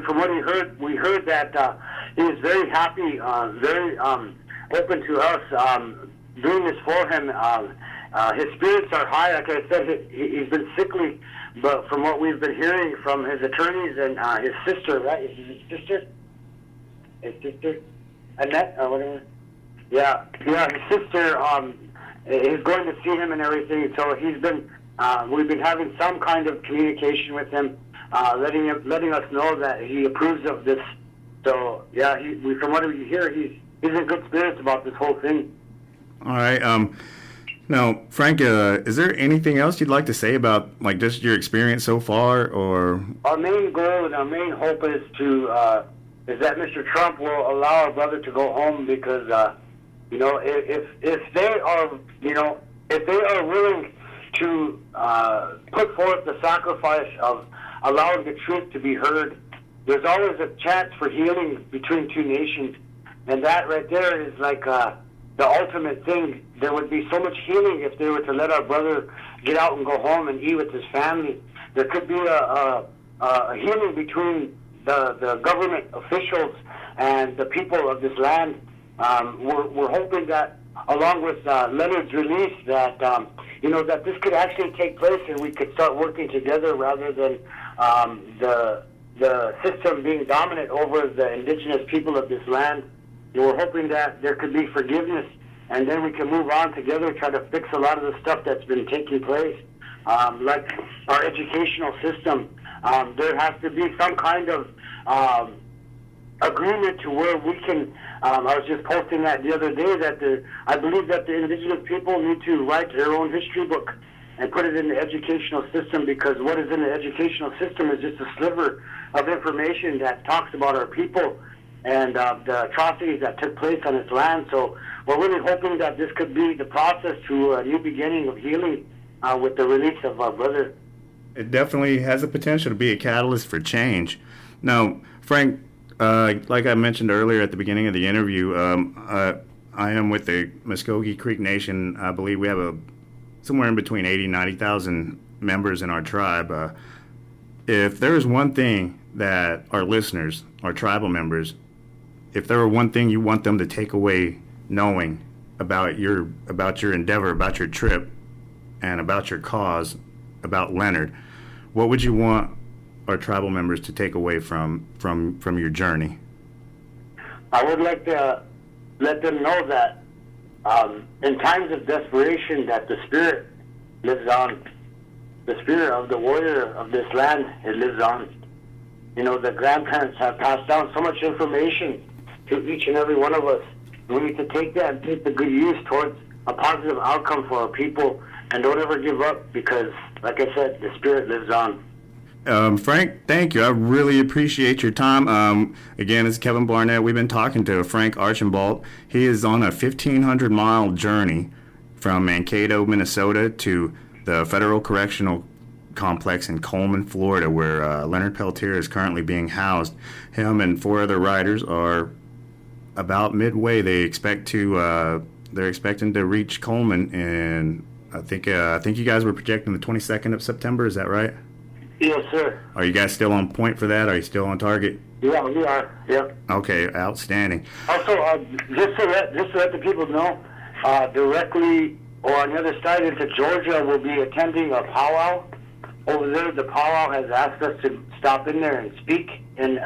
Speaker 6: From what we heard that he is very happy, very open to us doing this for him. His spirits are high. Like I said, he's been sickly. But from what we've been hearing from his attorneys and his sister, right? Is his sister? His sister? Annette or whatever? Yeah, his sister is going to see him and everything. So we've been having some kind of communication with him, letting us know that he approves of this. So, yeah, from what we hear, he's in good spirits about this whole thing.
Speaker 5: All right. Now, Frank, is there anything else you'd like to say about just your experience so far, or?
Speaker 6: Our main goal and our main hope is that Mr. Trump will allow our brother to go home, because if they are willing to put forth the sacrifice of allowing the truth to be heard, there's always a chance for healing between two nations, and that right there is the ultimate thing. There would be so much healing if they were to let our brother get out and go home and eat with his family. There could be a healing between the government officials and the people of this land. We're hoping that, along with Leonard's release, that that this could actually take place and we could start working together rather than the system being dominant over the indigenous people of this land. We're hoping that there could be forgiveness, and then we can move on together, try to fix a lot of the stuff that's been taking place, like our educational system. There has to be some kind of agreement to where we can. I was just posting that the other day that I believe that the indigenous people need to write their own history book and put it in the educational system, because what is in the educational system is just a sliver of information that talks about our people and the atrocities that took place on its land. So we're really hoping that this could be the process to a new beginning of healing with the release of our brother.
Speaker 5: It definitely has the potential to be a catalyst for change. Now, Frank, like I mentioned earlier at the beginning of the interview, I am with the Mvskoke Creek Nation. I believe we have somewhere in between 80,000 and 90,000 members in our tribe. If there is one thing that our listeners, our tribal members, if there were one thing you want them to take away knowing about your endeavor, about your trip, and about your cause, about Leonard, what would you want our tribal members to take away from your journey?
Speaker 6: I would like to let them know that in times of desperation, that the spirit lives on. The spirit of the warrior of this land, it lives on. The grandparents have passed down so much information to each and every one of us. We need to take that and take the good use towards a positive outcome for our people, and don't ever give up, because, like I said, the spirit lives on.
Speaker 5: Frank, thank you. I really appreciate your time. Again, it's Kevin Barnett. We've been talking to Frank Archambault. He is on a 1,500-mile journey from Mankato, Minnesota to the Federal Correctional Complex in Coleman, Florida, where Leonard Peltier is currently being housed. Him and 4 other riders are about midway. They're expecting to reach Coleman, and I think you guys were projecting the 22nd of September. Is that right?
Speaker 6: Yes, sir.
Speaker 5: Are you guys still on point for that? Are you still on target?
Speaker 6: Yeah, we are. Yep.
Speaker 5: Okay, outstanding.
Speaker 6: Also, just to let the people know, directly or on the other side into Georgia will be attending a powwow. Over there, the powwow has asked us to stop in there and speak in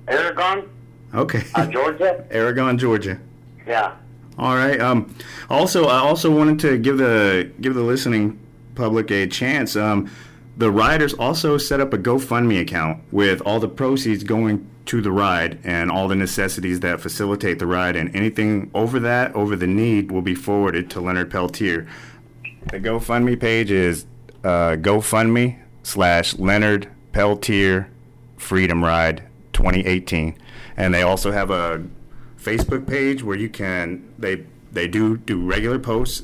Speaker 6: Aragon,
Speaker 7: Okay.
Speaker 6: Georgia.
Speaker 7: Aragon, Georgia.
Speaker 6: Yeah.
Speaker 7: All right. I also wanted to give the listening public a chance. The riders also set up a GoFundMe account with all the proceeds going to the ride and all the necessities that facilitate the ride, and anything over the need will be forwarded to Leonard Peltier. The GoFundMe page is GoFundMe/Leonard Peltier Freedom Ride 2018, and they also have a Facebook page where you can they do regular posts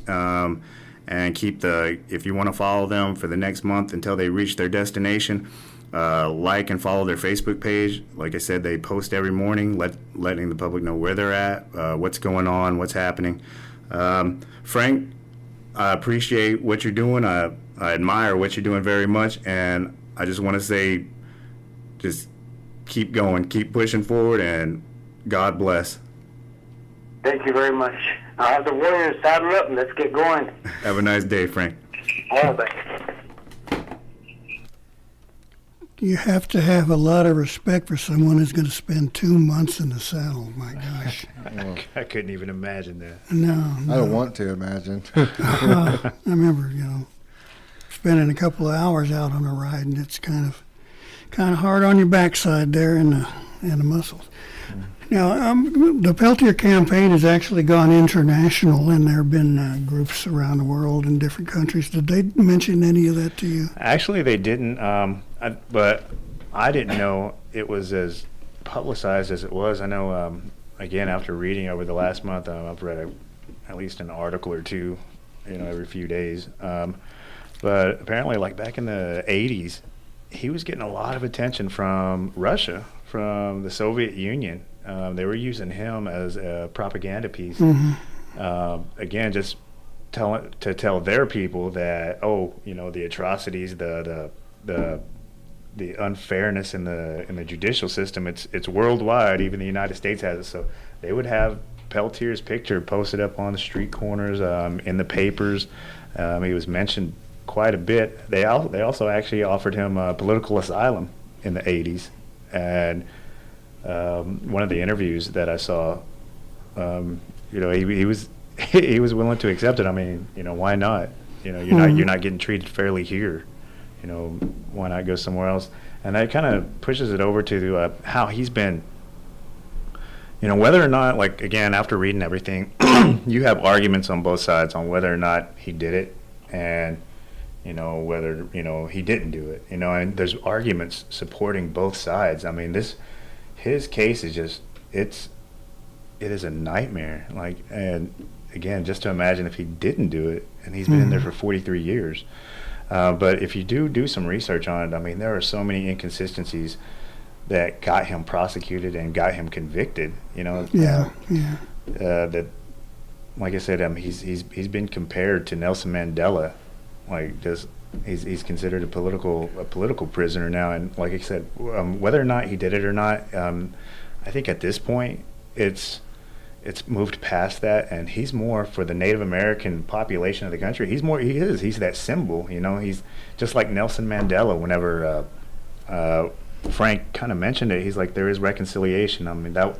Speaker 7: and keep if you want to follow them for the next month until they reach their destination, like and follow their Facebook page. Like I said, they post every morning, letting the public know where they're at, what's going on, what's happening. Frank, I appreciate what you're doing. I admire what you're doing very much, and I just want to say, just keep going, keep pushing forward, and God bless.
Speaker 6: Thank you very much. I'll have the Warriors saddle up and let's get going.
Speaker 7: Have a nice day, Frank.
Speaker 6: All right.
Speaker 1: You have to have a lot of respect for someone who's going to spend 2 months in the saddle. My gosh.
Speaker 5: I couldn't even imagine that.
Speaker 1: No.
Speaker 2: I don't want to imagine.
Speaker 1: I remember, spending a couple of hours out on a ride, and it's kind of hard on your backside there and the muscles. Now, the Peltier campaign has actually gone international, and there have been groups around the world in different countries. Did they mention any of that to you?
Speaker 5: Actually, they didn't, but I didn't know it was as publicized as it was. I know, again, after reading over the last month, I've read at least an article or two, every few days. But apparently, like back in the 80s, he was getting a lot of attention from Russia, from the Soviet Union. They were using him as a propaganda piece. Again, just to tell their people that, the atrocities, the unfairness in the judicial system, it's worldwide. Even the United States has it. So they would have Peltier's picture posted up on the street corners, in the papers. He was mentioned quite a bit. They also actually offered him political asylum in the 80s, and one of the interviews that I saw, he was willing to accept it. I mean, why not? You're not getting treated fairly here. Why not go somewhere else? And that kind of pushes it over to how he's been. Whether or not, like, again, after reading everything, you have arguments on both sides on whether or not he did it, and whether he didn't do it. And there's arguments supporting both sides. I mean, his case is just, it is a nightmare. Like, and again, just to imagine if he didn't do it, and he's been in there for 43 years. But if you do some research on it, I mean, there are so many inconsistencies that got him prosecuted and got him convicted. That, like I said, he's been compared to Nelson Mandela. Like, just he's considered a political prisoner now, and like I said, whether or not he did it or not, I think at this point it's moved past that, and he's more for the Native American population of the country. He's that symbol. He's just like Nelson Mandela. Whenever Frank kind of mentioned it, he's like, there is reconciliation. I mean, that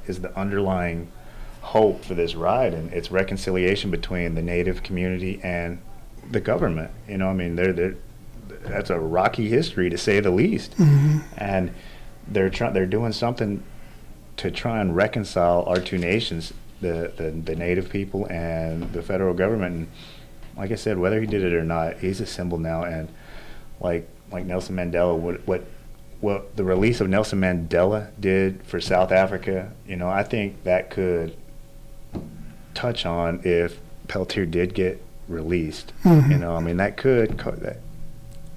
Speaker 5: is the underlying hope for this ride, and it's reconciliation between the Native community and the government. I mean, that's a rocky history, to say the least. And they're doing something to try and reconcile our two nations, the Native people and the federal government. And like I said, whether he did it or not, he's a symbol now. And like Nelson Mandela, what the release of Nelson Mandela did for South Africa, I think that could touch on if Peltier did get released. I mean, that could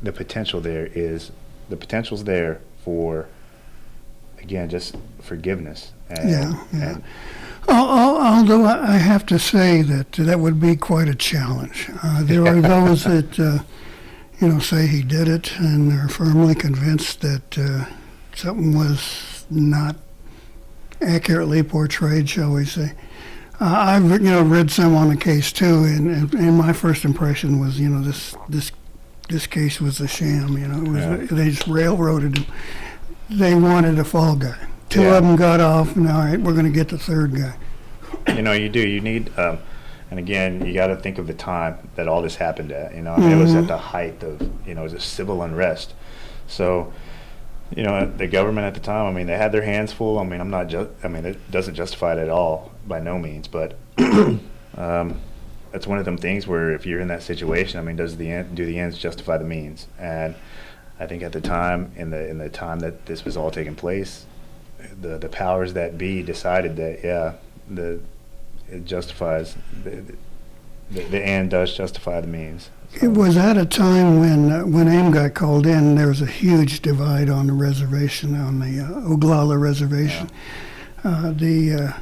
Speaker 5: the potential's there for, again, just forgiveness. And
Speaker 1: Although I have to say that would be quite a challenge. There are those that say he did it, and they're firmly convinced that something was not accurately portrayed, shall we say. I've read some on the case too, and my first impression was this case was a sham. They just railroaded him. They wanted a fall guy. Two of them got off, and all right, we're going to get the third guy.
Speaker 5: You do. You need, and again, you got to think of the time that all this happened at. It was at the height of the civil unrest. So, the government at the time, they had their hands full. It doesn't justify it at all, by no means. But that's one of them things where if you're in that situation, do the ends justify the means? And I think at the time, in the time that this was all taking place, the powers that be decided that it justifies the end does justify the means. So.
Speaker 1: It was at a time when AIM got called in. There was a huge divide on the reservation, on the Oglala reservation.
Speaker 5: Yeah.
Speaker 1: The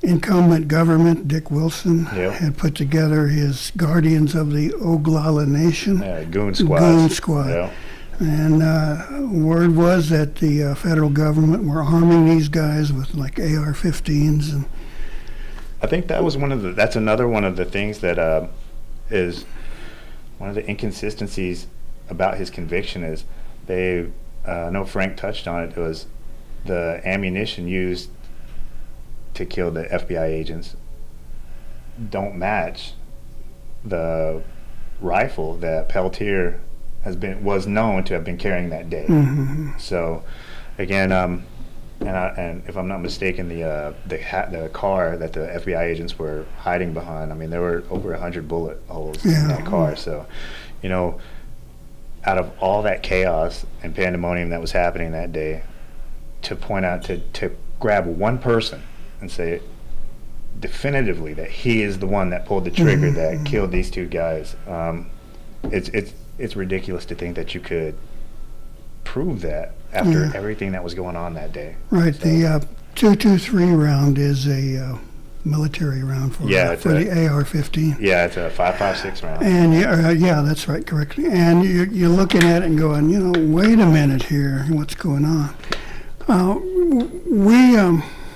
Speaker 1: incumbent government, Dick Wilson, had put together his Guardians of the Oglala Nation.
Speaker 5: Goon squad.
Speaker 1: Goon squad.
Speaker 5: Yeah.
Speaker 1: And word was that the federal government were arming these guys with like AR-15s, and
Speaker 5: I think that was that's another one of the things that is one of the inconsistencies about his conviction is I know Frank touched on it. It was the ammunition used to kill the FBI agents don't match the rifle that Peltier was known to have been carrying that day.
Speaker 1: Mm-hmm.
Speaker 5: So again, and if I'm not mistaken, the car that the FBI agents were hiding behind, there were over 100 bullet holes in that car. So, out of all that chaos and pandemonium that was happening that day, to point out to grab one person and say definitively that he is the one that pulled the trigger that killed these two guys, it's ridiculous to think that you could prove that after everything that was going on that day.
Speaker 1: Right.
Speaker 5: So,
Speaker 1: the 223 round is a military round for the AR-15.
Speaker 5: Yeah, it's a 5.56 round.
Speaker 1: And that's right, correctly. And you're looking at it and going, wait a minute here, what's going on?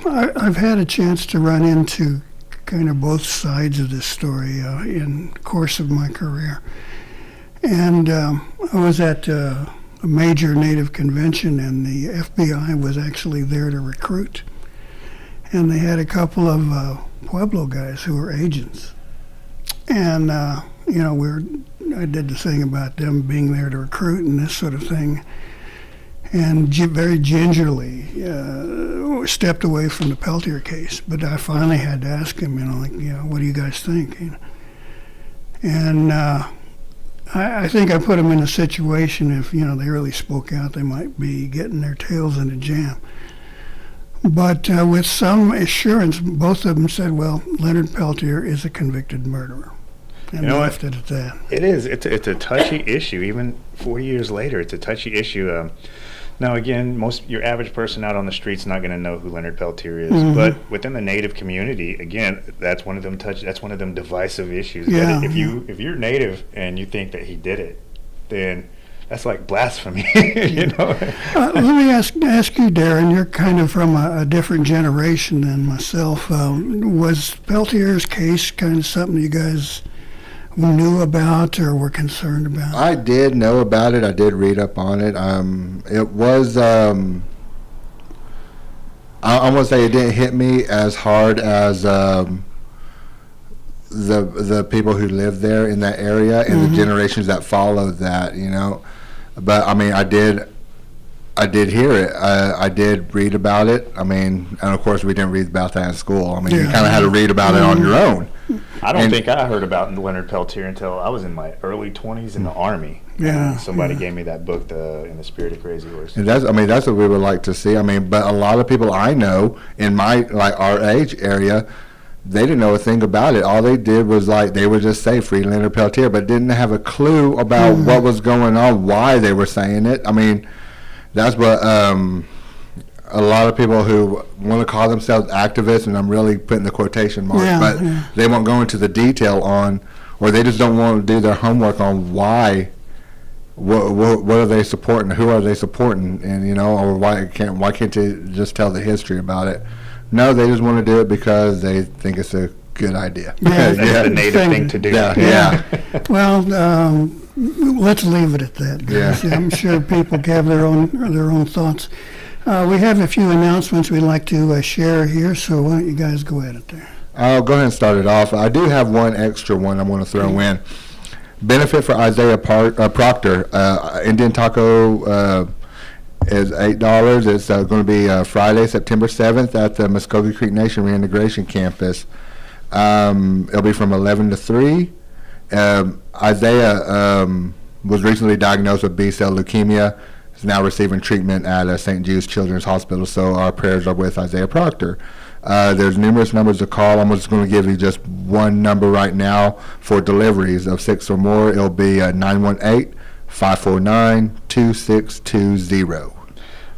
Speaker 1: I've had a chance to run into kind of both sides of this story in the course of my career. And I was at a major Native convention, and the FBI was actually there to recruit. And they had a couple of Pueblo guys who were agents. And, I did the thing about them being there to recruit and this sort of thing. And very gingerly stepped away from the Peltier case. But I finally had to ask him, what do you guys think? And I think I put them in a situation, if they really spoke out, they might be getting their tails in a jam. But with some assurance, both of them said, well, Leonard Peltier is a convicted murderer. And left it at that.
Speaker 5: It is. It's a touchy issue. Even 40 years later, it's a touchy issue. Now, again, your average person out on the street's not going to know who Leonard Peltier is. Mm-hmm. But within the Native community, again, that's one of them divisive issues.
Speaker 1: Yeah,
Speaker 5: if you're Native and you think that he did it, then that's like blasphemy. Let
Speaker 1: me ask you, Darren. You're kind of from a different generation than myself. Was Peltier's case kind of something you guys knew about or were concerned about?
Speaker 2: I did know about it. I did read up on it. It was, I won't say it didn't hit me as hard as the people who lived there in that area and the generations that followed that, But I did hear it. I did read about it. And of course we didn't read about that in school. You kind of had to read about it on your own.
Speaker 5: I don't think I heard about Leonard Peltier until I was in my early 20s in the Army.
Speaker 1: Yeah.
Speaker 5: Somebody gave me that book, In the Spirit of Crazy Horse.
Speaker 2: And that's what we would like to see. But a lot of people I know in our age area, they didn't know a thing about it. All they did was they would just say free Leonard Peltier, but didn't have a clue about what was going on, why they were saying it. That's what a lot of people who want to call themselves activists, and I'm really putting the quotation marks, they won't go into the detail on, or they just don't want to do their homework on why. What are they supporting? Who are they supporting? And or why can't they just tell the history about it? No, they just want to do it because they think it's a good idea.
Speaker 1: Yeah,
Speaker 5: That's the native thing to do.
Speaker 2: Yeah.
Speaker 1: Well, let's leave it at that, guys.
Speaker 2: Yeah.
Speaker 1: I'm sure people have their own thoughts. We have a few announcements we'd like to share here, so why don't you guys go at it there?
Speaker 2: I'll go ahead and start it off. I do have one extra one I want to throw in. Benefit for Isaiah Proctor. Indian Taco is $8. It's going to be Friday, September 7th at the Mvskoke Creek Nation Reintegration Campus. It'll be from 11 to 3. Isaiah was recently diagnosed with B-cell leukemia. He's now receiving treatment at St. Jude's Children's Hospital, so our prayers are with Isaiah Proctor. There's numerous numbers to call. I'm just going to give you just one number right now for deliveries of 6 or more. It'll be 918-549-2620.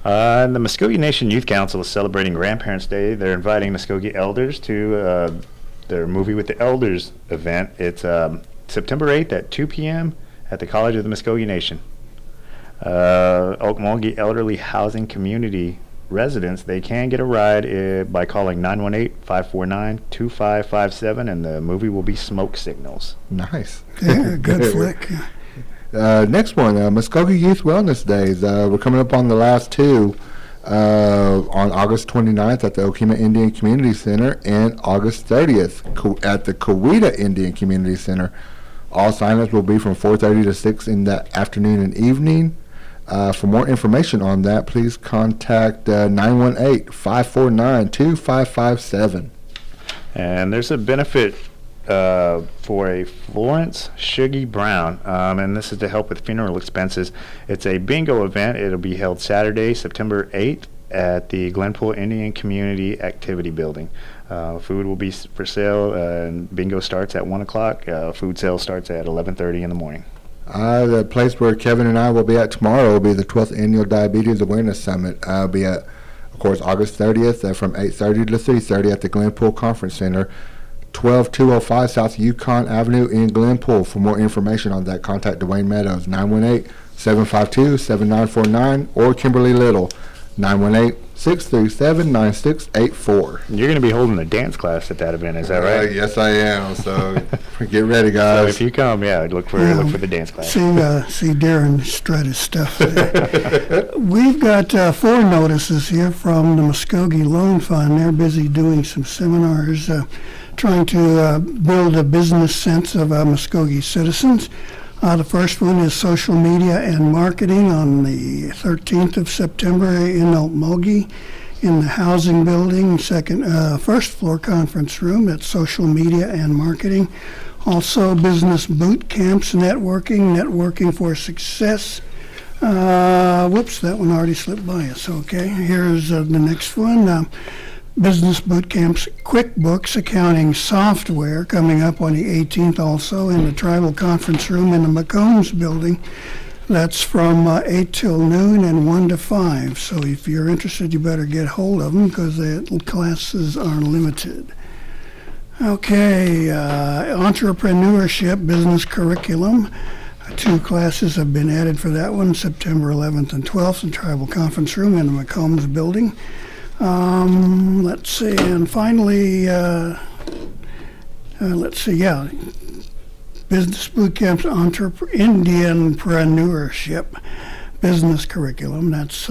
Speaker 5: The Mvskoke Nation Youth Council is celebrating Grandparents' Day. They're inviting Mvskoke elders to their Movie with the Elders event. It's September 8th at 2 p.m. at the College of the Mvskoke Nation. Okmulgee Elderly Housing Community residents, they can get a ride by calling 918-549-2557, and the movie will be Smoke Signals.
Speaker 2: Nice.
Speaker 1: Yeah, good flick.
Speaker 2: Next one, Mvskoke Youth Wellness Days. We're coming up on the last two on August 29th at the Okemah Indian Community Center and August 30th at the Coweta Indian Community Center. All sign-ups will be from 4:30 to 6 in the afternoon and evening. For more information on that, please contact 918-549-2557.
Speaker 5: And there's a benefit for a Florence Shuggy Brown, and this is to help with funeral expenses. It's a bingo event. It'll be held Saturday, September 8th at the Glenpool Indian Community Activity Building. Food will be for sale, and bingo starts at 1 o'clock. Food sale starts at 11:30 in the morning.
Speaker 2: The place where Kevin and I will be at tomorrow will be the 12th Annual Diabetes Awareness Summit. I'll be at, of course, August 30th from 8:30 to 3:30 at the Glenpool Conference Center, 12205 South Yukon Avenue in Glenpool. For more information on that, contact Dwayne Meadows, 918-752-7949, or Kimberly Little, 918-637-9684.
Speaker 5: You're going to be holding a dance class at that event, is that right?
Speaker 2: Yes, I am. So get ready,
Speaker 5: So
Speaker 2: guys.
Speaker 5: if you come, look for the dance class.
Speaker 1: See Darren strut his stuff there. We've got 4 notices here from the Mvskoke Loan Fund. They're busy doing some seminars, trying to build a business sense of Mvskoke citizens. The first one is social media and marketing on the 13th of September in Okmulgee in the housing building, first floor conference room. That's social media and marketing. Also business boot camps, networking for success. Whoops, that one already slipped by us. Okay, here's the next one. Business boot camps, QuickBooks accounting software coming up on the 18th also in the tribal conference room in the McCombs building. That's from 8 till noon and 1 to 5. So if you're interested, you better get hold of them because the classes are limited. Okay, entrepreneurship business curriculum. 2 classes have been added for that one, September 11th and 12th in tribal conference room in the McCombs building. Let's see, and finally, business boot camps, Indianpreneurship business curriculum. That's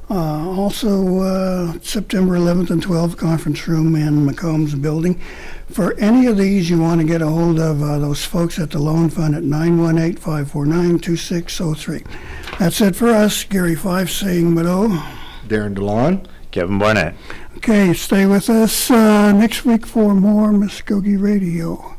Speaker 1: also September 11th and 12th, conference room in McCombs building. For any of these, you want to get a hold of those folks at the Loan Fund at 918-549-2603. That's it for us. Gary Fife saying Mado.
Speaker 2: Darren DeLon.
Speaker 5: Kevin Barnett.
Speaker 1: Okay, stay with us next week for more Mvskoke Radio.